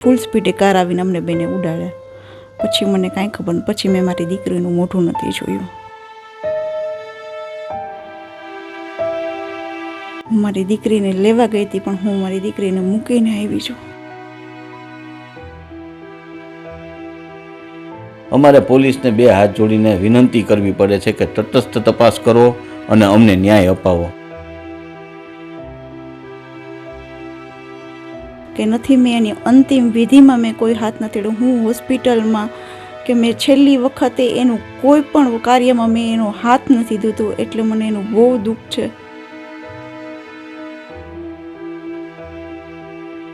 ફૂલ સ્પીડે car આવીને અમને બેને ઉડાડ્યા. પછી મને કાંઈ ખબર નહીં. પછી મેં મારી દીકરીનું મોઢું નથી જોયું. હું મારી દીકરીને લેવા ગઈ હતી, પણ હું મારી દીકરીને મૂકીને આવી છું. અમારે પોલીસને બે હાથ જોડીને વિનંતી કરવી પડે છે કે તટસ્થ તપાસ કરો અને અમને ન્યાય અપાવો. કે નથી મેં એની અંતિમ વિધિમાં મેં કોઈ હાથ નથી અડ્યો. હું હોસ્પિટલમાં કે મેં છેલ્લી વખતે એનું કોઈ પણ કાર્યમાં મેં એનો હાથ નથી ધોતો, એટલે મને એનું બહુ દુઃખ છે.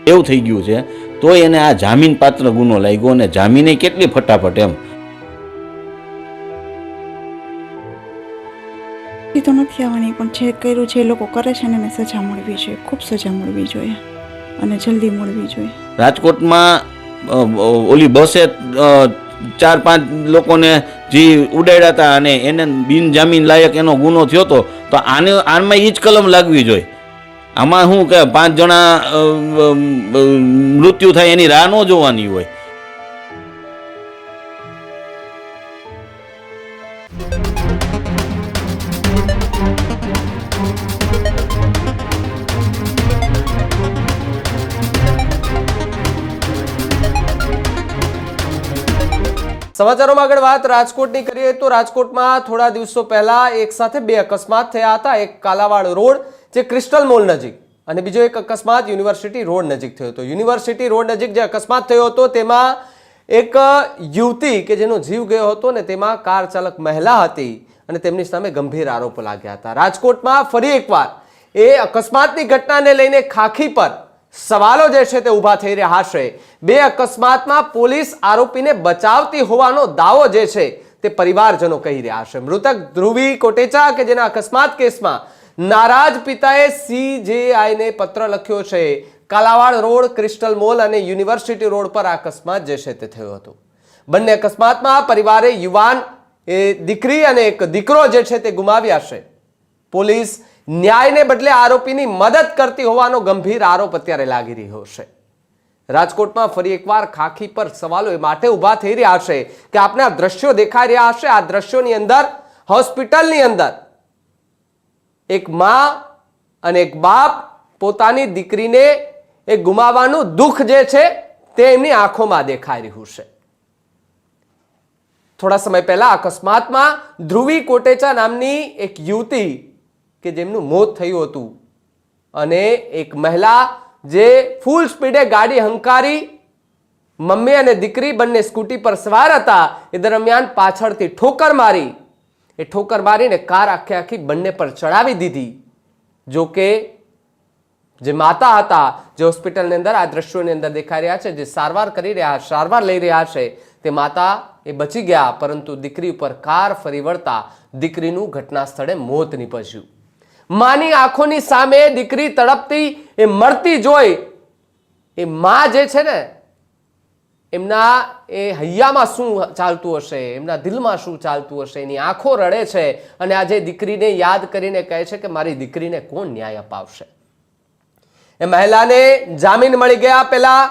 એવું થઈ ગયું છે તો એને આ જામીન પાત્ર ગુનો લાગ્યો અને જામીને કેટલી ફટાફટ એમ તો નથી આવવાની, પણ જે કર્યું છે એ લોકો કરે છે ને એને સજા મળવી જોઈએ, ખૂબ સજા મળવી જોઈએ અને જલ્દી મળવી જોઈએ. રાજકોટમાં ઓલી બસે 4-5 લોકોને જે ઉડાડ્યા હતા અને એને બિનજામીન લાયક એનો ગુનો થયો હતો, તો આમાં એ જ કલમ લાગવી જોઈએ. આમાં શું કે 5 જણા મૃત્યુ થાય એની રાહ ન જોવાની હોય. સમાચારોમાં આગળ વાત રાજકોટની કરીએ તો રાજકોટમાં થોડા દિવસો પહેલા એક સાથે 2 અકસ્માત થયા હતા. એક કાલાવાડ રોડ જે ક્રિસ્ટલ મોલ નજીક અને બીજો એક અકસ્માત યુનિવર્સિટી રોડ નજીક થયો હતો. યુનિવર્સિટી રોડ નજીક જે અકસ્માત થયો હતો તેમાં એક યુવતી કે જેનો જીવ ગયો હતો ને તેમાં કાર ચાલક મહિલા હતી અને તેમની સામે ગંભીર આરોપો લાગ્યા હતા. રાજકોટમાં ફરી એકવાર એ અકસ્માતની ઘટનાને લઈને ખાખી પર સવાલો જે છે તે ઊભા થઈ રહ્યા છે. 2 અકસ્માતમાં પોલીસ આરોપીને બચાવતી હોવાનો દાવો જે છે તે પરિવારજનો કહી રહ્યા છે. મૃતક ધ્રુવી કોટેચા કે જેના અકસ્માત કેસમાં નારાજ પિતાએ CJI ને પત્ર લખ્યો છે. કાલાવાડ રોડ, ક્રિસ્ટલ મોલ અને યુનિવર્સિટી રોડ પર આ અકસ્માત જે છે તે થયો હતો. બંને અકસ્માતમાં પરિવારે યુવાન દીકરી અને એક દીકરો જે છે તે ગુમાવ્યા છે. પોલીસ ન્યાયને બદલે આરોપીની મદદ કરતી હોવાનો ગંભીર આરોપ અત્યારે લાગી રહ્યો છે. રાજકોટમાં ફરી એકવાર ખાખી પર સવાલો એ માટે ઊભા થઈ રહ્યા છે કે આપણે આ દ્રશ્યો દેખાઈ રહ્યા હશે. આ દ્રશ્યોની અંદર હોસ્પિટલની અંદર એક માં અને એક બાપ પોતાની દીકરીને એ ગુમાવવાનું દુઃખ જે છે તે એમની આંખોમાં દેખાઈ રહ્યું છે. થોડા સમય પહેલા અકસ્માતમાં ધ્રુવી કોટેચા નામની એક યુવતી કે જેમનું મોત થયું હતું અને એક મહિલા જે ફૂલ સ્પીડે ગાડી હંકારી મમ્મી અને દીકરી બંને સ્કૂટી પર સવાર હતા એ દરમિયાન પાછળથી ઠોકર મારી. એ ઠોકર મારીને કાર આખી બંને પર ચડાવી દીધી. જો કે જે માતા હતા જે હોસ્પિટલની અંદર આ દ્રશ્યોની અંદર દેખાઈ રહ્યા છે, જે સારવાર લઈ રહ્યા છે, તે માતા એ બચી ગયા, પરંતુ દીકરી ઉપર કાર ફરી વળતા દીકરીનું ઘટના સ્થળે મોત નીપજ્યું. માની આંખોની સામે દીકરી તડપતી એ મરતી જોઈ એ માં જે છે ને એમના એ હૈયામાં શું ચાલતું હશે, એમના દિલમાં શું ચાલતું હશે, એની આંખો રડે છે અને આજે દીકરીને યાદ કરીને કહે છે કે મારી દીકરીને કોણ ન્યાય અપાવશે. એ મહિલાને જામીન મળી ગયા. પહેલા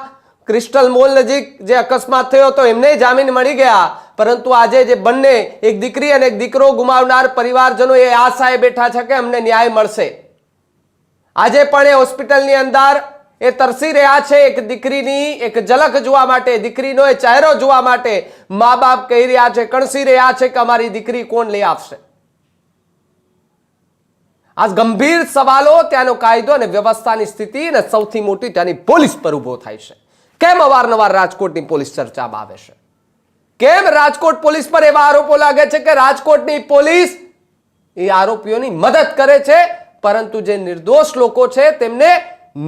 ક્રિસ્ટલ મોલ નજીક જે અકસ્માત થયો હતો એમને જામીન મળી ગયા, પરંતુ આજે જે બંને એક દીકરી અને એક દીકરો ગુમાવનાર પરિવારજનો એ આશાએ બેઠા છે કે અમને ન્યાય મળશે. આજે પણ એ હોસ્પિટલની અંદર એ તરસી રહ્યા છે એક દીકરીની એક ઝલક જોવા માટે, દીકરીનો એ ચહેરો જોવા માટે. મા બાપ કહી રહ્યા છે, કણસી રહ્યા છે કે અમારી દીકરી કોણ લઈ આવશે. આ ગંભીર સવાલો ત્યાંનો કાયદો અને વ્યવસ્થાની સ્થિતિ અને સૌથી મોટી ત્યાંની પોલીસ પર ઉભો થાય છે. કેમ અવારનવાર રાજકોટની પોલીસ ચર્ચામાં આવે છે? કેમ રાજકોટ પોલીસ પર એવા આરોપો લાગે છે કે રાજકોટની પોલીસ એ આરોપીઓની મદદ કરે છે, પરંતુ જે નિર્દોષ લોકો છે તેમને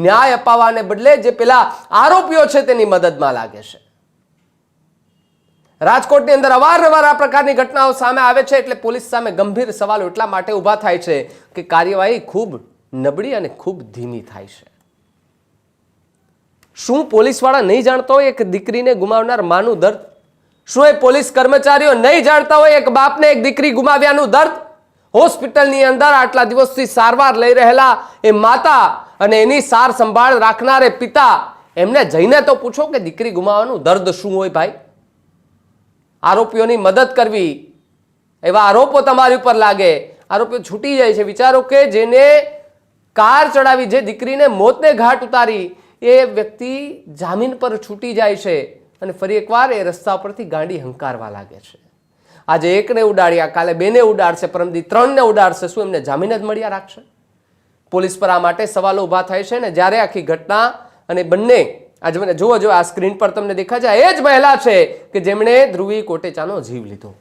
ન્યાય અપાવવાને બદલે જે પેલા આરોપીઓ છે તેની મદદમાં લાગે છે. રાજકોટની અંદર અવારનવાર આ પ્રકારની ઘટનાઓ સામે આવે છે, એટલે પોલીસ સામે ગંભીર સવાલો એટલા માટે ઊભા થાય છે કે કાર્યવાહી ખૂબ નબળી અને ખૂબ ધીમી થાય છે. શું પોલીસવાળા નહીં જાણતા હોય એક દીકરીને ગુમાવનાર માનું દર્દ? શું એ પોલીસ કર્મચારીઓ નહીં જાણતા હોય એક બાપને એક દીકરી ગુમાવ્યાનું દર્દ? હોસ્પિટલની અંદર આટલા દિવસથી સારવાર લઈ રહેલા એ માતા અને એની સાર સંભાળ રાખનાર એ પિતા એમને જઈને તો પૂછો કે દીકરી ગુમાવવાનું દર્દ શું હોય ભાઈ. આરોપીઓની મદદ કરવી, એવા આરોપો તમારી ઉપર લાગે, આરોપીઓ છૂટી જાય છે. વિચારો કે જેને કાર ચડાવી, જે દીકરીને મોતને ઘાટ ઉતારી, એ વ્યક્તિ જામીન પર છૂટી જાય છે અને ફરી એકવાર એ રસ્તા પરથી ગાડી હંકારવા લાગે છે. આજે એકને ઉડાડ્યા, કાલે બેને ઉડાડશે, પરમદી 3ને ઉડાડશે. શું એમને જામીન જ મળ્યા રાખશે? પોલીસ પર આ માટે સવાલો ઊભા થાય છે ને જ્યારે આખી ઘટના અને બંને આજે મને જુઓ આ સ્ક્રીન પર તમને દેખાય છે, એ જ મહિલા છે કે જેમણે ધ્રુવી કોટેચાનો જીવ લીધો.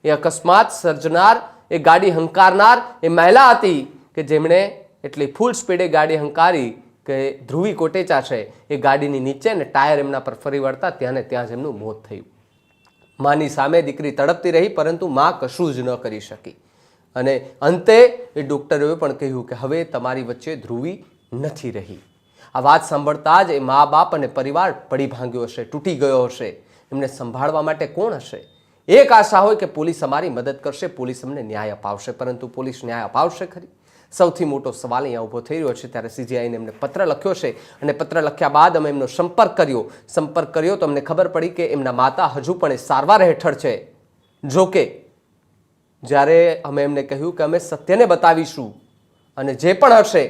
એ અકસ્માત સર્જનાર, એ ગાડી હંકારનાર એ મહિલા હતી કે જેમણે એટલી ફૂલ સ્પીડે ગાડી હંકારી કે ધ્રુવી કોટેચા છે એ ગાડીની નીચે ને ટાયર એમના પર ફરી વળતા ત્યાં ને ત્યાં જ એમનું મોત થયું. માની સામે દીકરી તડપતી રહી, પરંતુ માં કશું જ ન કરી શકી. અને અંતે એ ડૉક્ટરોએ પણ કહ્યું કે હવે તમારી વચ્ચે ધ્રુવી નથી રહી. આ વાત સાંભળતા જ એ મા બાપ અને પરિવાર પડી ભાંગ્યો હશે, તૂટી ગયો હશે. એમને સંભાળવા માટે કોણ હશે? એક આશા હોય કે પોલીસ અમારી મદદ કરશે, પોલીસ અમને ન્યાય અપાવશે, પરંતુ પોલીસ ન્યાય અપાવશે ખરી? સૌથી મોટો સવાલ અહીંયા ઊભો થઈ રહ્યો છે. ત્યારે CGIને એમને પત્ર લખ્યો છે અને પત્ર લખ્યા બાદ અમે એમનો સંપર્ક કર્યો તો અમને ખબર પડી કે એમના માતા હજુ પણ એ સારવાર હેઠળ છે. જોકે જ્યારે અમે એમને કહ્યું કે અમે સત્યને બતાવીશું અને જે પણ હશે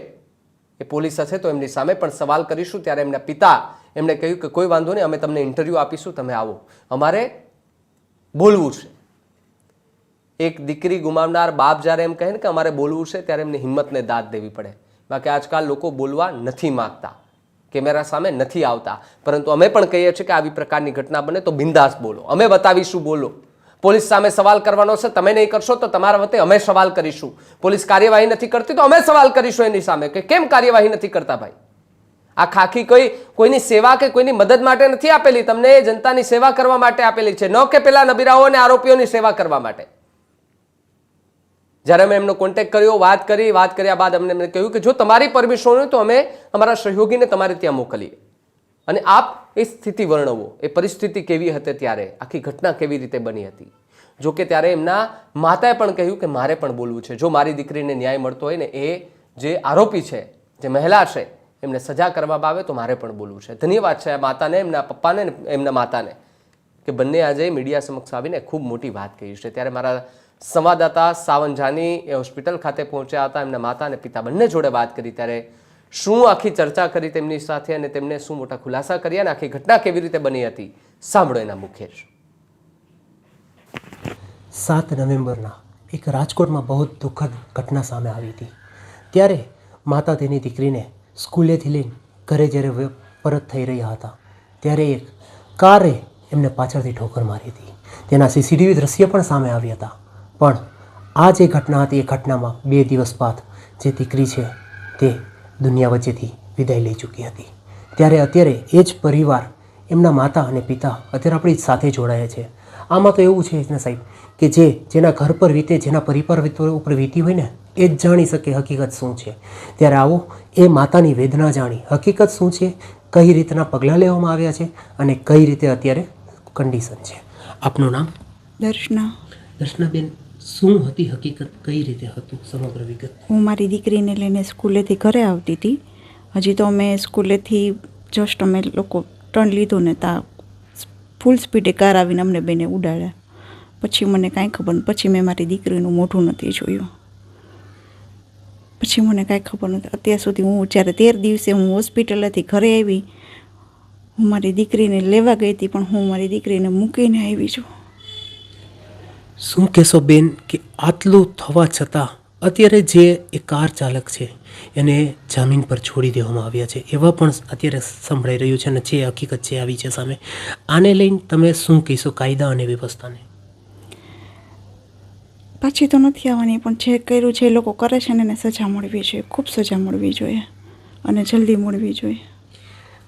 એ પોલીસ હશે તો એમની સામે પણ સવાલ કરીશું, ત્યારે એમના પિતા એમણે કહ્યું કે કોઈ વાંધો નહીં, અમે તમને ઇન્ટરવ્યૂ આપીશું, તમે આવો, અમારે બોલવું છે. એક દીકરી ગુમાવનાર બાપ જ્યારે એમ કહે ને કે અમારે બોલવું છે, ત્યારે એમની હિંમતને દાદ દેવી પડે. બાકી આજકાલ લોકો બોલવા નથી માગતા, કેમેરા સામે નથી આવતા, પરંતુ અમે પણ કહીએ છીએ કે આવી પ્રકારની ઘટના બને તો બિંદાસ બોલો, અમે બતાવીશું, બોલો. પોલીસ સામે સવાલ કરવાનો છે, તમે નહીં કરશો તો તમારા વતે અમે સવાલ કરીશું. પોલીસ કાર્યવાહી નથી કરતી તો અમે સવાલ કરીશું એની સામે કે કેમ કાર્યવાહી નથી કરતા ભાઈ? આ ખાખી કોઈની સેવા કે કોઈની મદદ માટે નથી આપેલી, તમને જનતાની સેવા કરવા માટે આપેલી છે, ન કે પેલા નબીરાઓ અને આરોપીઓની સેવા કરવા માટે. જ્યારે અમે એમનો કોન્ટેક્ટ કર્યો, વાત કર્યા બાદ અમને કહ્યું કે જો તમારી પરમિશન હોય તો અમે અમારા સહયોગીને તમારે ત્યાં મોકલીએ અને આપ એ સ્થિતિ વર્ણવો, એ પરિસ્થિતિ કેવી હતી ત્યારે, આખી ઘટના કેવી રીતે બની હતી. જો કે ત્યારે એમના માતાએ પણ કહ્યું કે મારે પણ બોલવું છે. જો મારી દીકરીને ન્યાય મળતો હોય ને, એ જે આરોપી છે, જે મહિલા છે, એમને સજા કરવામાં આવે તો મારે પણ બોલવું છે. ધન્યવાદ છે આ માતાને, એમના પપ્પાને, એમના માતાને કે બંને આજે મીડિયા સમક્ષ આવીને ખૂબ મોટી વાત કહી છે. ત્યારે મારા સંવાદદાતા સાવન જાની એ હોસ્પિટલ ખાતે પહોંચ્યા હતા, એમના માતા અને પિતા બંને જોડે વાત કરી. ત્યારે શું આખી ચર્ચા કરી તેમની સાથે અને તેમને શું મોટા ખુલાસા કર્યા અને આખી ઘટના કેવી રીતે બની હતી, સાંભળો એના મુખ્ય. 7 નવેમ્બરના એક રાજકોટમાં બહુ દુઃખદ ઘટના સામે આવી હતી. ત્યારે માતા તેની દીકરીને સ્કૂલેથી લઈને ઘરે જ્યારે પરત થઈ રહ્યા હતા ત્યારે એક કારે એમને પાછળથી ઠોકર મારી હતી. તેના CCTV દ્રશ્ય પણ સામે આવ્યા હતા. પણ આ જે ઘટના હતી એ ઘટનામાં 2 દિવસ બાદ જે દીકરી છે તે દુનિયા વચ્ચેથી વિદાય લઈ ચૂકી હતી. ત્યારે અત્યારે એ જ પરિવાર, એમના માતા અને પિતા અત્યારે આપણી સાથે જોડાયા છે. આમાં તો એવું છે ને સાહેબ કે જેના ઘર પર વીતે, જેના પરિવાર ઉપર વીતી હોય ને એ જ જાણી શકે હકીકત શું છે. ત્યારે આવો એ માતાની વેદના જાણી હકીકત શું છે, કઈ રીતના પગલાં લેવામાં આવ્યા છે અને કઈ રીતે અત્યારે કન્ડિશન છે. આપનું નામ? દર્શના. દર્શનાબેન, શું હતી હકીકત, કઈ રીતે હતું સમગ્ર વિગત? હું મારી દીકરીને લઈને સ્કૂલેથી ઘરે આવતી હતી. હજી તો અમે સ્કૂલેથી જસ્ટ અમે લોકો ટર્ન લીધું ને ત્યાં ફૂલ સ્પીડે કાર આવીને અમને બેને ઉડાડ્યા. પછી મને કાંઈ ખબર નહીં, પછી મેં મારી દીકરીનું મોઢું નથી જોયું, પછી મને કાંઈ ખબર નથી. અત્યાર સુધી હું જ્યારે 13 દિવસે હું હોસ્પિટલથી ઘરે આવી, હું મારી દીકરીને લેવા ગઈ હતી, પણ હું મારી દીકરીને મૂકીને આવી છું. શું કહેશો બેન કે આટલું થવા છતાં અત્યારે જે એ કાર ચાલક છે એને જામીન પર છોડી દેવામાં આવ્યા છે, એવા પણ અત્યારે સંભળાઈ રહ્યું છે અને જે હકીકત છે આવી છે સામે, આને લઈને તમે શું કહેશો કાયદા અને વ્યવસ્થાને? પાછી તો નથી આવવાની, પણ જે કર્યું છે એ લોકો કરે છે ને એને સજા મળવી જોઈએ, ખૂબ સજા મળવી જોઈએ અને જલ્દી મળવી જોઈએ.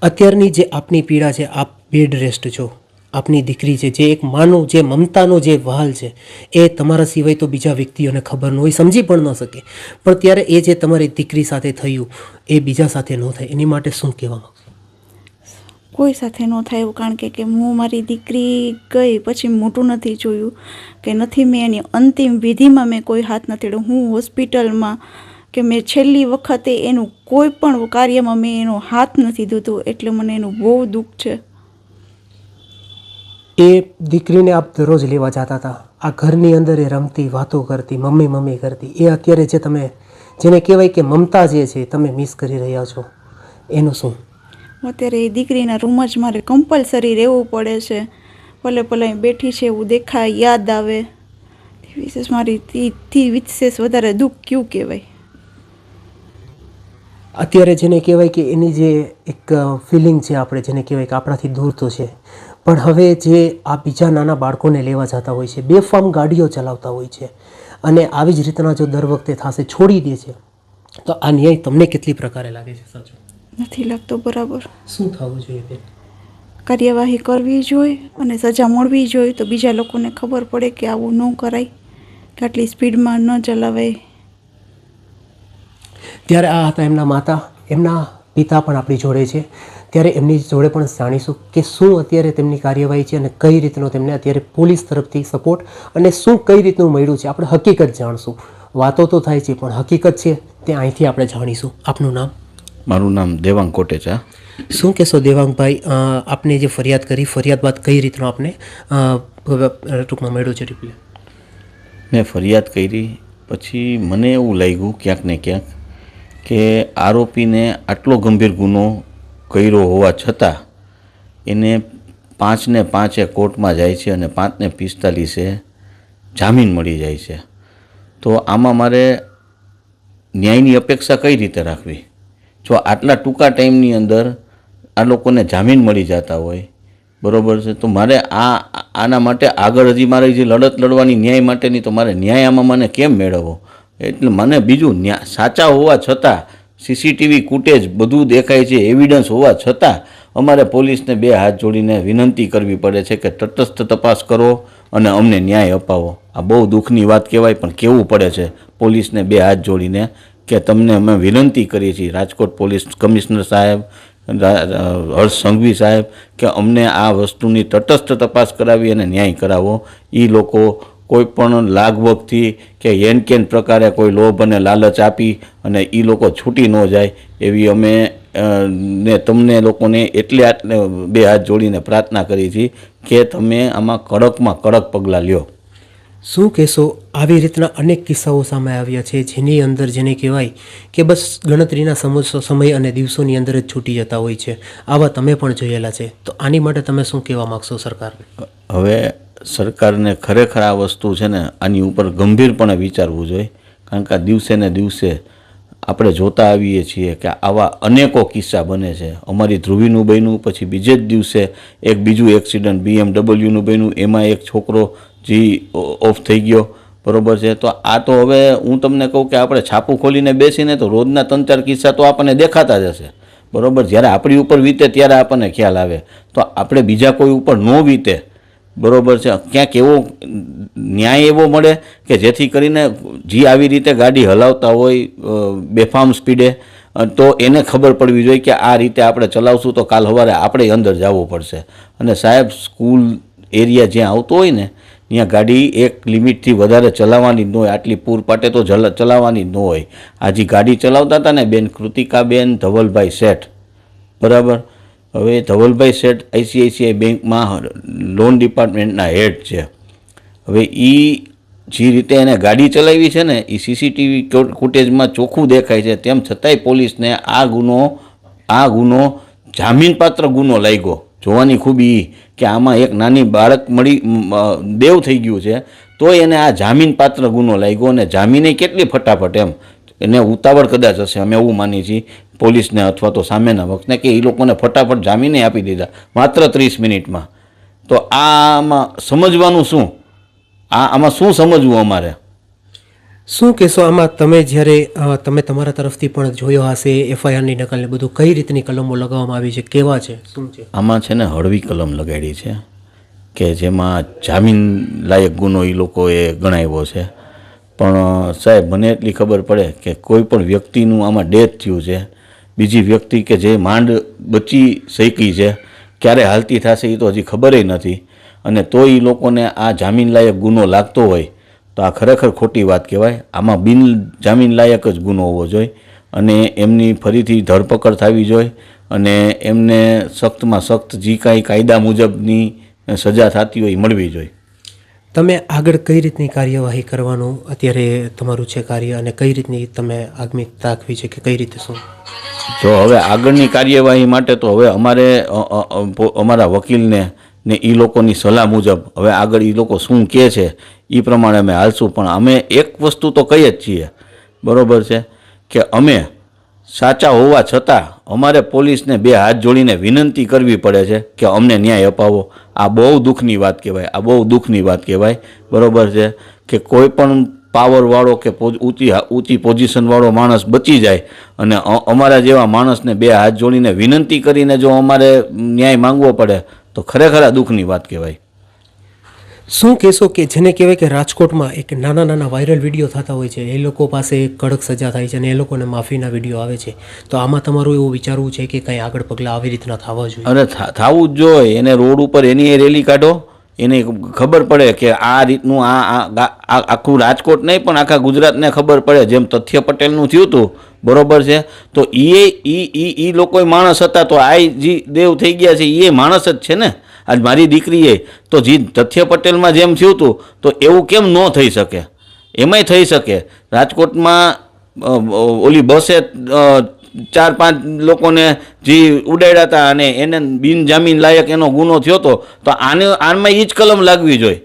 અત્યારની જે આપની પીડા છે, આપ બેડ રેસ્ટ છો, આપની દીકરી છે, જે એક માનો, જે મમતાનો જે વહાલ છે, એ તમારા સિવાય તો બીજા વ્યક્તિઓને ખબર ન હોય, સમજી પણ ન શકે, પણ ત્યારે એ જે તમારી દીકરી સાથે થયું એ બીજા સાથે ન થાય, એની માટે શું કહેવા માંગશો? કોઈ સાથે ન થાય એવું, કારણ કે હું મારી દીકરી ગઈ પછી મોટું નથી જોયું કે નથી, મેં એની અંતિમ વિધિમાં મેં કોઈ હાથ નથી અડ્યો. હું હોસ્પિટલમાં કે મેં છેલ્લી વખતે એનું કોઈ પણ કાર્યમાં મેં એનો હાથ નથી ધોતો, એટલે મને એનું બહુ દુઃખ છે. એ દીકરીને આપ દરરોજ લેવા જતા હતા, આ ઘરની અંદર એ રમતી, વાતો કરતી, મમ્મી મમ્મી કરતી, એ અત્યારે જે તમે જેને કહેવાય કે મમતા જે છે તમે મિસ કરી રહ્યા છો, એનું શું? અત્યારે એ દીકરીના રૂમ જ મારે કમ્પલસરી રહેવું પડે છે. ભલે ભલે અહીં બેઠી છે એવું દેખાય, યાદ આવે, વિશેષ મારી વિશેષ વધારે દુઃખ ક્યું કહેવાય. અત્યારે જેને કહેવાય કે એની જે એક ફિલિંગ છે, આપણે જેને કહેવાય કે આપણાથી દૂર તો છે, પણ હવે જે આ બીજા નાના બાળકોને લેવા જતા હોય છે, બેફામ ગાડીઓ ચલાવતા હોય છે, અને આવી જ રીતના જો દર વખતે થશે, છોડી દે છે, તો આ ન્યાય તમને કેટલી પ્રકારે લાગે છે? સાચું નથી લાગતો બરાબર. શું થવું જોઈએ બેન? કાર્યવાહી કરવી જોઈએ અને સજા મળવી જોઈએ, તો બીજા લોકોને ખબર પડે કે આવું ન કરાય, કે આટલી સ્પીડમાં ન ચલાવાય. ત્યારે આ હતા એમના માતા, એમના પિતા પણ આપણી જોડે છે, ત્યારે એમની જોડે પણ જાણીશું કે શું અત્યારે તેમની કાર્યવાહી છે અને કઈ રીતનો તેમને અત્યારે પોલીસ તરફથી સપોર્ટ અને શું કઈ રીતનું મળ્યું છે. આપણે હકીકત જાણશું. વાતો તો થાય છે પણ હકીકત છે તે અહીંથી આપણે જાણીશું. આપનું નામ? મારું નામ દેવાંગ કોટેચા. શું કહેશો દેવાંગભાઈ, આપને જે ફરિયાદ કરી, ફરિયાદ બાદ કઈ રીતનો આપને ટૂંકમાં મળ્યું છે રિપ્લે? મેં ફરિયાદ કરી પછી મને એવું લાગ્યું ક્યાંક ને ક્યાંક કે આરોપીને આટલો ગંભીર ગુનો કર્યો હોવા છતાં એને 5 ને 5 કોર્ટમાં જાય છે અને 5 ને 45 જામીન મળી જાય છે. તો આમાં મારે ન્યાયની અપેક્ષા કઈ રીતે રાખવી? જો આટલા ટૂંકા ટાઈમની અંદર આ લોકોને જામીન મળી જતા હોય, બરાબર છે, તો મારે આના માટે આગળ હજી મારે જે લડત લડવાની ન્યાય માટેની, તો મારે ન્યાય આમાં મને કેમ મેળવવો? એટલે મને બીજું સાચા હોવા છતાં સીસીટીવી ફૂટેજ બધું દેખાય છે, એવિડન્સ હોવા છતાં અમારે પોલીસને 2 હાથ જોડીને વિનંતી કરવી પડે છે કે તટસ્થ તપાસ કરો અને અમને ન્યાય અપાવો. આ બહુ દુઃખની વાત કહેવાય, પણ કહેવું પડે છે પોલીસને 2 હાથ જોડીને કે તમને અમે વિનંતી કરીએ છીએ, રાજકોટ પોલીસ કમિશનર સાહેબ, હર્ષ સંઘવી સાહેબ, કે અમને આ વસ્તુની તટસ્થ તપાસ કરાવી અને ન્યાય કરાવો. એ લોકો કોઈ પણ લાગવગથી કે એન કેન પ્રકારે કોઈ લોભ અને લાલચ આપી અને એ લોકો છૂટી ન જાય એવી અમે ને તમને લોકોને એટલે 2 હાથ જોડીને પ્રાર્થના કરી છે કે તમે આમાં કડકમાં કડક પગલાં લ્યો. શું કહેશો, આવી રીતના અનેક કિસ્સાઓ સામે આવ્યા છે જેની અંદર જેને કહેવાય કે બસ ગણતરીના સમય અને દિવસોની અંદર જ છૂટી જતા હોય છે, આવા તમે પણ જોયેલા છે, તો આની માટે તમે શું કહેવા માગશો સરકારને? હવે સરકારને ખરેખર આ વસ્તુ છે ને આની ઉપર ગંભીરપણે વિચારવું જોઈએ, કારણ કે આ દિવસે ને દિવસે આપણે જોતા આવીએ છીએ કે આવા અનેકો કિસ્સા બને છે. અમારી ધ્રુવીનું બન્યું, પછી બીજે જ દિવસે એક બીજું એક્સિડન્ટ BMWનું બન્યું, એમાં એક છોકરો જે ઓફ થઈ ગયો, બરાબર છે. તો આ તો હવે હું તમને કહું કે આપણે છાપું ખોલીને બેસીને તો રોજના 3-4 કિસ્સા તો આપણને દેખાતા જ હશે, બરાબર. જ્યારે આપણી ઉપર વીતે ત્યારે આપણને ખ્યાલ આવે, તો આપણે બીજા કોઈ ઉપર ન વીતે, બરાબર છે, ક્યાંક એવો ન્યાય એવો મળે કે જેથી કરીને જે આવી રીતે ગાડી હલાવતા હોય બેફામ સ્પીડે, તો એને ખબર પડવી જોઈએ કે આ રીતે આપણે ચલાવશું તો કાલ સવારે આપણે અંદર જવું પડશે. અને સાહેબ, સ્કૂલ એરિયા જ્યાં આવતો હોય ને ત્યાં ગાડી એક લિમિટથી વધારે ચલાવવાની જ ન હોય, આટલી પૂરપાટે તો ચલાવવાની જ ન હોય. આ જે ગાડી ચલાવતા હતા ને બેન કૃતિકાબેન ધવલભાઈ શેઠ, બરાબર, હવે ધવલભાઈ શેઠ ICICI બેંકમાં લોન ડિપાર્ટમેન્ટના હેડ છે. હવે એ જે રીતે એને ગાડી ચલાવી છે ને એ CCTV ફૂટેજમાં ચોખ્ખું દેખાય છે, તેમ છતાંય પોલીસને આ ગુનો જામીનપાત્ર ગુનો લાગ્યો. જોવાની ખૂબી કે આમાં એક નાની બાળક દેવ થઈ ગયું છે, તો એને આ જામીનપાત્ર ગુનો લાગ્યો, અને જામીને કેટલી ફટાફટ, એમ એને ઉતાવળ કદાચ હશે, અમે એવું માની છીએ પોલીસને અથવા તો સામેના પક્ષને, કે એ લોકોને ફટાફટ જામીને આપી દીધા માત્ર 30 મિનિટમાં. તો આમાં સમજવાનું શું? આમાં શું સમજવું અમારે? શું કહેશો આમાં? તમે જ્યારે તમે તમારા તરફથી પણ જોયો હશે FIRની નકલને બધું, કઈ રીતની કલમો લગાવવામાં આવી છે, કેવા છે, શું છે? આમાં છે ને હળવી કલમ લગાડી છે કે જેમાં જામીન લાયક ગુનો એ લોકોએ ગણાવ્યો છે. પણ સાહેબ, મને એટલી ખબર પડે કે કોઈ પણ વ્યક્તિનું આમાં ડેથ થયું છે, બીજી વ્યક્તિ કે જે માંડ બચી શકી છે, ક્યારે હાલતી થશે એ તો હજી ખબર નથી, અને તો એ લોકોને આ જામીન લાયક ગુનો લાગતો હોય તો આ ખરેખર ખોટી વાત કહેવાય. આમાં બિન જામીન લાયક જ ગુનો હોવો જોઈએ અને એમની ફરીથી ધરપકડ થવી જોઈએ અને એમને સખ્તમાં સખ્ત જે કાંઈ કાયદા મુજબની સજા થતી હોય એ મળવી જોઈએ. તમે આગળ કઈ રીતની કાર્યવાહી કરવાનું અત્યારે તમારું છે કાર્ય, અને કઈ રીતની તમે આગમી દાખવી છે કે કઈ રીતે શું? જો હવે આગળની કાર્યવાહી માટે તો હવે અમારે અમારા વકીલને ને એ લોકોની સલાહ મુજબ હવે આગળ એ લોકો શું કહે છે એ પ્રમાણે અમે હાલશું. પણ અમે એક વસ્તુ તો કહીએ જ છીએ, બરાબર છે, કે અમે સાચા હોવા છતાં અમારે પોલીસને બે હાથ જોડીને વિનંતી કરવી પડે છે કે અમને ન્યાય અપાવો. આ બહુ દુઃખની વાત કહેવાય, આ બહુ દુઃખની વાત કહેવાય, બરાબર છે, કે કોઈ પણ પાવરવાળો કે ઊંચી પોઝિશનવાળો માણસ બચી જાય અને અમારા જેવા માણસને બે હાથ જોડીને વિનંતી કરીને જો અમારે ન્યાય માંગવો પડે તો ખરેખર આ દુઃખની વાત કહેવાય. શું કહેશો કે જેને કહેવાય કે રાજકોટમાં એક નાના નાના વાયરલ વિડીયો થતા હોય છે, એ લોકો પાસે કડક સજા થાય છે અને એ લોકોને માફીના વિડીયો આવે છે, તો આમાં તમારું એવું વિચારવું છે કે કંઈ આગળ પગલાં આવી રીતના થવા જોઈએ? અરે થવું જ જોઈએ. એને રોડ ઉપર એની રેલી કાઢો, એને ખબર પડે કે આ રીતનું આ આખું રાજકોટ નહીં પણ આખા ગુજરાતને ખબર પડે. જેમ તથ્ય પટેલનું થયું હતું, બરોબર છે, તો એ લોકો માણસ હતા તો આ જે દેવ થઈ ગયા છે એ માણસ જ છે ને. આજ મારી દીકરીએ તો જે તથ્ય પટેલમાં જેમ થયું હતું તો એવું કેમ ન થઈ શકે? એમાંય થઈ શકે. રાજકોટમાં ઓલી બસે 4-5 લોકોને જે ઉડાડ્યા હતા અને એને બિનજામીન લાયક એનો ગુનો થયો હતો, તો આમાં એ જ કલમ લાગવી જોઈએ.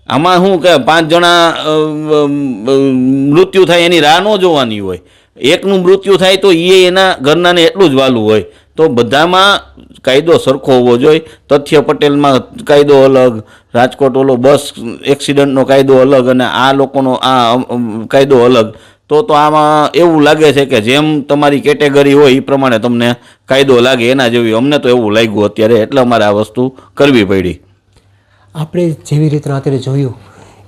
આમાં શું કે 5 જણા મૃત્યુ થાય એની રાહ ન જોવાની હોય. એકનું મૃત્યુ થાય તો એ એના ઘરનાને એટલું જ વાલું હોય. તો બધામાં કાયદો સરખો હોવો જોઈએ. તથ્ય પટેલમાં કાયદો અલગ, રાજકોટ ઓલો બસ એક્સિડન્ટનો કાયદો અલગ અને આ લોકોનો આ કાયદો અલગ. તો આમાં એવું લાગે છે કે જેમ તમારી કેટેગરી હોય એ પ્રમાણે તમને કાયદો લાગે એના જેવી. અમને તો એવું લાગ્યું અત્યારે, એટલે અમારે આ વસ્તુ કરવી પડી. આપણે જેવી રીતના અત્યારે જોયું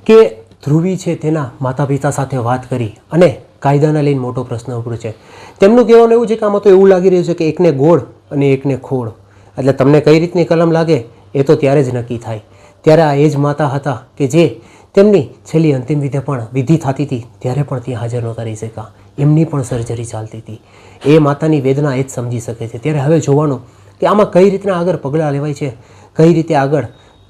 કે ધ્રુવી છે તેના માતા પિતા સાથે વાત કરી અને કાયદાને લઈને મોટો પ્રશ્ન ઉભરો છે. તેમનું કહેવાનું એવું છે કે આમાં તો એવું લાગી રહ્યું છે કે એકને ગોળ અને એકને ખોળ, એટલે તમને કઈ રીતની કલમ લાગે એ તો ત્યારે જ નક્કી થાય. ત્યારે આ એ જ માતા હતા કે જે તેમની છેલ્લી અંતિમ વિધિ પણ વિધિ થતી હતી ત્યારે પણ ત્યાં હાજર નહોતા રહી શક્યા. એમની પણ સર્જરી ચાલતી હતી. એ માતાની વેદના એ જ સમજી શકે છે. ત્યારે હવે જોવાનું કે આમાં કઈ રીતના આગળ પગલાં લેવાય છે, કઈ રીતે આગળ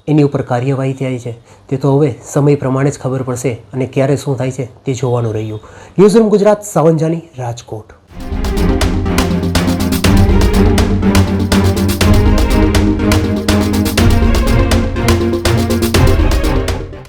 એની ઉપર કાર્યવાહી થાય છે, તે તો હવે સમય પ્રમાણે જ ખબર પડશે અને ક્યારે શું થાય છે તે જોવાનું રહ્યું. ન્યૂઝરૂમ ગુજરાત, સાવંજાની, રાજકોટ.